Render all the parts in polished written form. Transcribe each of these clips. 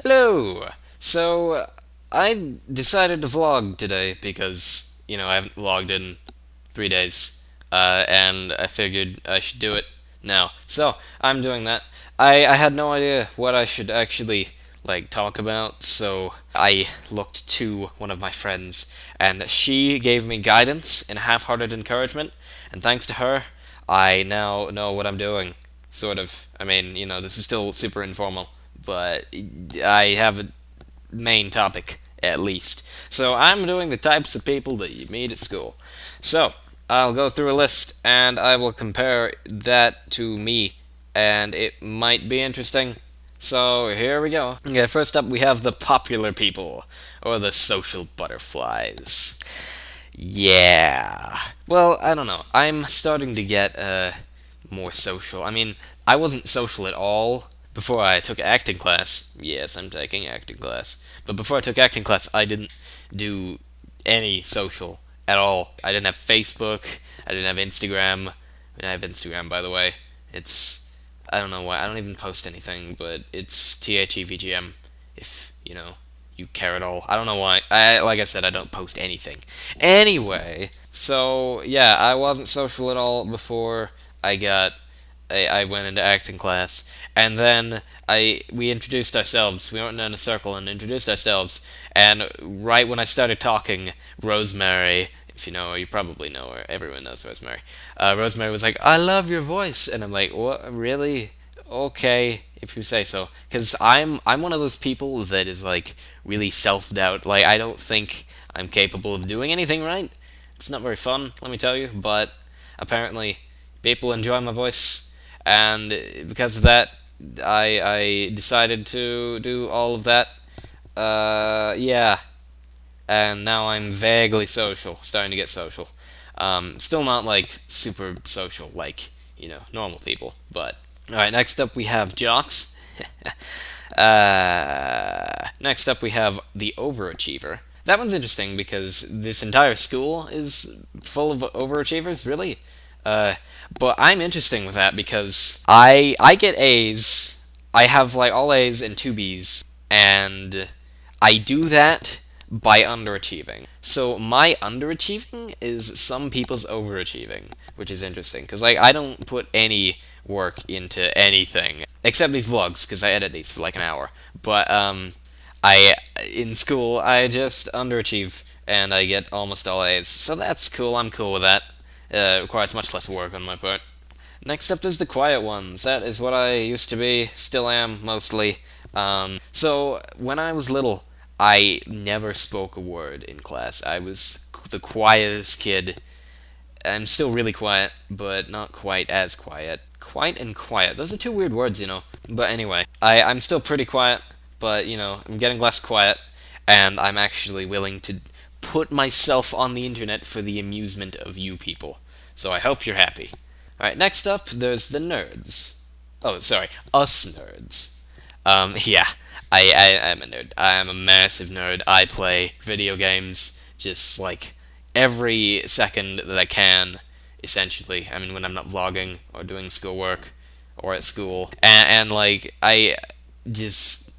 Hello! I decided to vlog today because, I haven't vlogged in 3 days. And I figured I should do it now. So, I'm doing that. I had no idea what I should actually, talk about, so I looked to one of my friends, and she gave me guidance and half-hearted encouragement, and thanks to her, I now know what I'm doing. Sort of. I mean, this is still super informal, but I have a main topic at least. So I'm doing the types of people that you meet at school. So I'll go through a list and I will compare that to me, and it might be interesting. So here we go. Okay, first up we have the popular people, or the social butterflies. Yeah. Well, I don't know. I'm starting to get more social. I mean, I wasn't social at all before I took acting class. Yes, I'm taking acting class. But before I took acting class, I didn't do any social at all. I didn't have Facebook. I didn't have Instagram. I have Instagram, by the way. It's I don't know why. I don't even post anything, but it's THEVGM. If you care at all. I don't know why. Like I said, I don't post anything. Anyway, so yeah, I wasn't social at all before I got I went into acting class, and then we introduced ourselves. We went in a circle and introduced ourselves, and right when I started talking, Rosemary, if you know her, you probably know her. Everyone knows Rosemary. Rosemary was like, "I love your voice," and I'm like, "What? Really? Okay, if you say so." Because I'm one of those people that is like really self-doubt. Like I don't think I'm capable of doing anything right. It's not very fun, let me tell you. But apparently, people enjoy my voice, and because of that, I decided to do all of that. Yeah, and now I'm vaguely social, starting to get social. Still not like super social, like normal people. But all right, next up we have jocks. Next up we have the overachiever. That one's interesting because this entire school is full of overachievers, really. Uh, but I'm interesting with that because I get A's. I have like all A's and two B's, and I do that by underachieving. So my underachieving is some people's overachieving, which is interesting because like I don't put any work into anything except these vlogs because I edit these for like an hour. But I in school I just underachieve and I get almost all A's. So that's cool. I'm cool with that. Requires much less work on my part. Next up is the quiet ones. That is what I used to be, still am mostly. So when I was little, I never spoke a word in class. I was the quietest kid. I'm still really quiet, but not quite as quiet. Quiet and quiet. Those are two weird words. But anyway, I'm still pretty quiet, but I'm getting less quiet, and I'm actually willing to put myself on the internet for the amusement of you people. So I hope you're happy. Alright, next up, there's the nerds. Oh, sorry, us nerds. Yeah, I'm a nerd. I am a massive nerd. I play video games just like every second that I can, essentially. I mean, when I'm not vlogging or doing schoolwork or at school. And like, I just,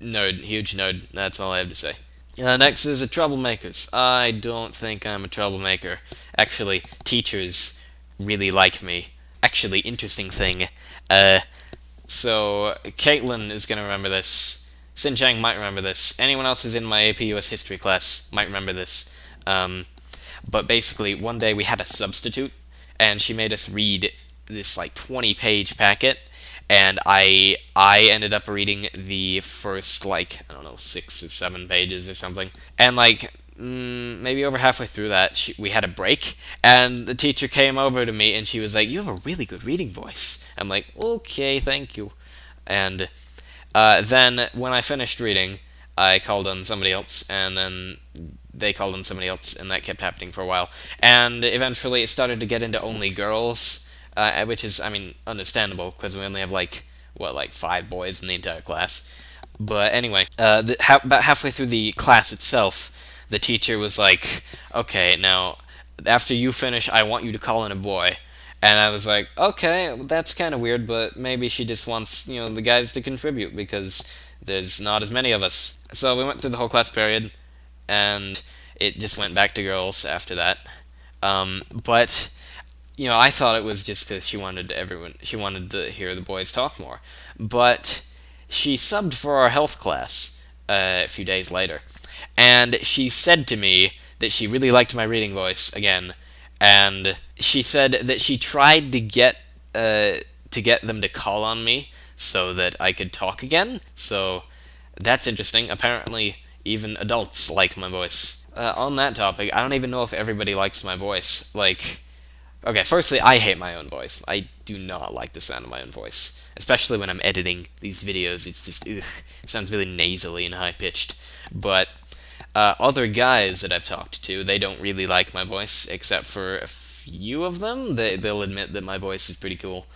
nerd, huge nerd. That's all I have to say. Next is the troublemakers. I don't think I'm a troublemaker. Actually, teachers really like me. Actually, interesting thing. Uh, so Caitlin is gonna remember this. Sin Chang might remember this. Anyone else who's in my AP US history class might remember this. But basically, one day we had a substitute, and she made us read this like 20-page packet, and I ended up reading the first like I don't know 6 or 7 pages or something, and like maybe over halfway through that we had a break, and the teacher came over to me and she was like, "You have a really good reading voice." I'm like, "Okay, thank you," and then when I finished reading, I called on somebody else, and then they called on somebody else, and that kept happening for a while. And eventually, it started to get into only girls, which is, I mean, understandable because we only have like 5 boys in the entire class. But anyway, about halfway through the class itself, the teacher was like, "Okay, now after you finish, I want you to call in a boy." And I was like, "Okay, that's kind of weird, but maybe she just wants the guys to contribute because There's not as many of us. So we went through the whole class period, and it just went back to girls after that. But I thought it was just because she wanted to hear the boys talk more. But she subbed for our health class a few days later, and she said to me that she really liked my reading voice again, and she said that she tried to get them to call on me so that I could talk again. So that's interesting. Apparently, even adults like my voice. On that topic, I don't even know if everybody likes my voice. Like, okay, firstly, I hate my own voice. I do not like the sound of my own voice, especially when I'm editing these videos. It's just, ugh, it sounds really nasally and high pitched. But other guys that I've talked to, they don't really like my voice, except for a few of them. They'll admit that my voice is pretty cool.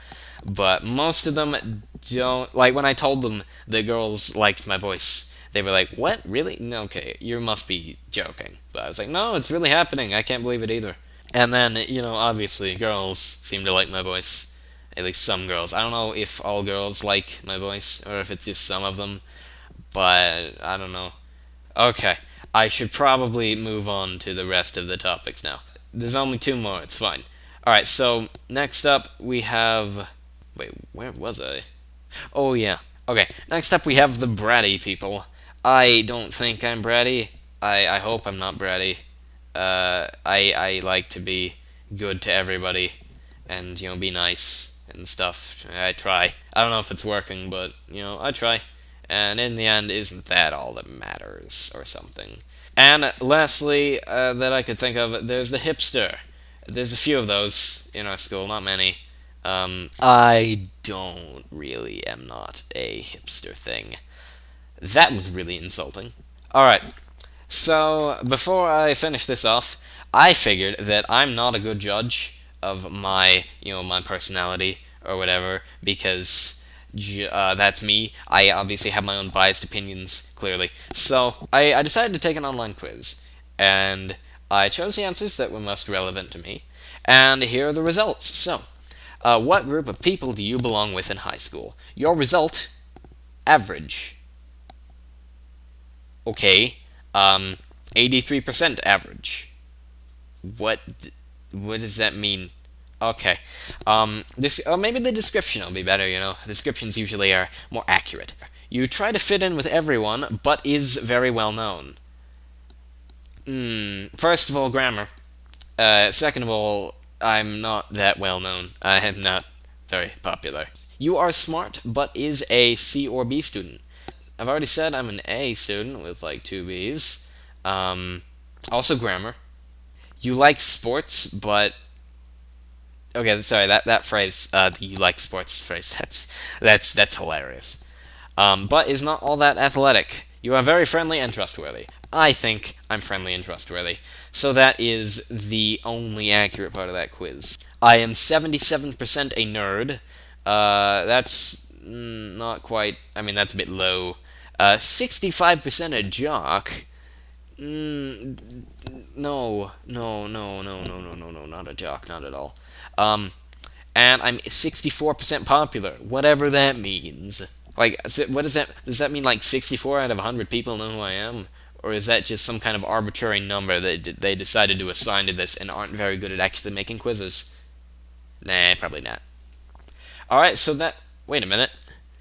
But most of them don't. Like, when I told them that girls liked my voice, they were like, "What? Really? No, okay, you must be joking." But I was like, "No, it's really happening. I can't believe it either." And then, obviously, girls seem to like my voice. At least some girls. I don't know if all girls like my voice, or if it's just some of them, but I don't know. Okay, I should probably move on to the rest of the topics now. There's only two more, it's fine. Alright, so next up we have. Wait, where was I? Oh, yeah. Okay, next up we have the bratty people. I don't think I'm bratty. I hope I'm not bratty. I like to be good to everybody and, be nice and stuff. I try. I don't know if it's working, but, I try. And in the end, isn't that all that matters, or something? And lastly, that I could think of, there's the hipster. There's a few of those in our school, not many. I don't really am not a hipster thing. That was really insulting. Alright, so before I finish this off, I figured that I'm not a good judge of my personality or whatever, because that's me. I obviously have my own biased opinions, clearly. So I decided to take an online quiz, and I chose the answers that were most relevant to me, and here are the results. So, what group of people do you belong with in high school? Your result, average. Okay, 83% average. What does that mean? Okay. Maybe the description will be better, Descriptions usually are more accurate. You try to fit in with everyone, but is very well known. First of all, grammar. Second of all, I'm not that well known. I am not very popular. You are smart, but is a C or B student. I've already said I'm an A student with like 2 Bs. Also grammar. You like sports, but okay, sorry, that phrase, you like sports phrase, that's hilarious. But is not all that athletic. You are very friendly and trustworthy. I think I'm friendly and trustworthy. So that is the only accurate part of that quiz. I am 77% a nerd. That's not quite, that's a bit low. 65% a jock. No, no, no, no, no, no, no, no, not a jock, not at all. And I'm 64% popular, whatever that means. Like, what does that? Does that mean like 64 out of 100 people know who I am, or is that just some kind of arbitrary number that they decided to assign to this and aren't very good at actually making quizzes? Nah, probably not. All right, so that. Wait a minute.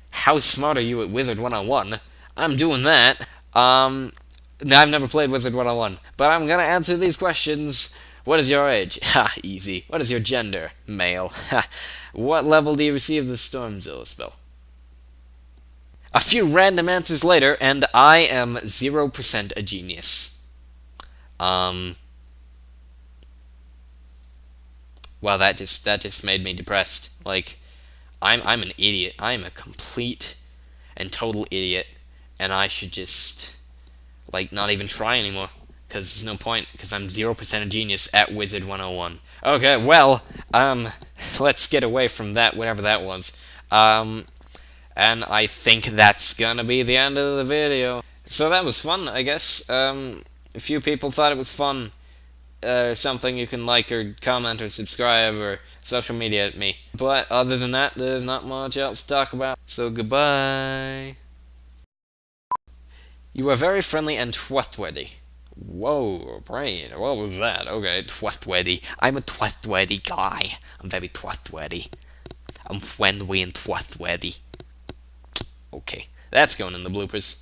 How smart are you at Wizard 101? I'm doing that. Now, I've never played Wizard 101, but I'm gonna answer these questions. What is your age? Ha, easy. What is your gender? Male. Ha. What level do you receive the Stormzilla spell? A few random answers later, and I am 0% a genius. Well, that just made me depressed. Like, I'm an idiot. I'm a complete and total idiot, and I should just not even try anymore, because there's no point, because I'm 0% a genius at Wizard 101. Okay, well, let's get away from that, whatever that was. And I think that's gonna be the end of the video. So that was fun, I guess. A few people thought it was fun. Something you can like or comment or subscribe or social media at me. But other than that, there's not much else to talk about. So goodbye. You are very friendly and trustworthy. Whoa, brain, what was that? Okay, trustworthy. I'm a trustworthy guy. I'm very trustworthy. I'm friendly and trustworthy. Okay, that's going in the bloopers.